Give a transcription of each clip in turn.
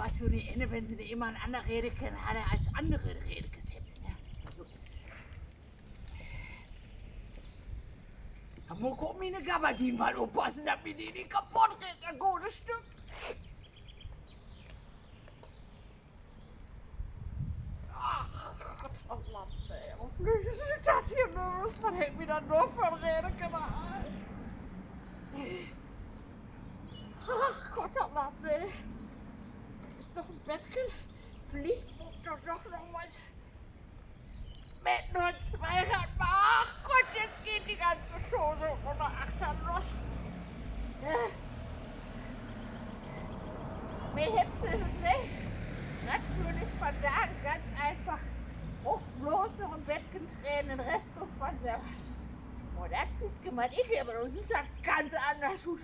was für die Änne, wenn sie nicht immer eine andere Rede kennen, hat er als andere Rede gesetzt. Ne? Also, da muss ich meine Gabardinen mal aufpassen, damit mir die nicht kaputt geht, ein gutes Stück. Ach Gott, oh Mann, ey, wofür ist das hier los? Was hängt mir da nur für ein Redekanal? Ach Gott, oh Mann, ey. Das ist doch ein Bettchen. Fliegt doch noch was. Mit nur 200 Mal. Ach Gott, jetzt geht die ganze Chose unter Achtern los. Mir Hips ist es nicht. Natürlich ist von da ganz einfach. Brauchst bloß noch ein Bettchen drehen, den Rest kommt von selber. Oh, das fühlt gemein ich, aber du siehst das ganz anders aus.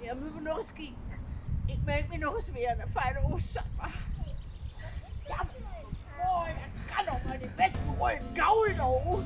Ja, müssen wir noch was kriegen. Ich melde mich noch, es wäre eine feine Ostern. Ja, boah, das kann doch mal die besten Rollen Gaul noch.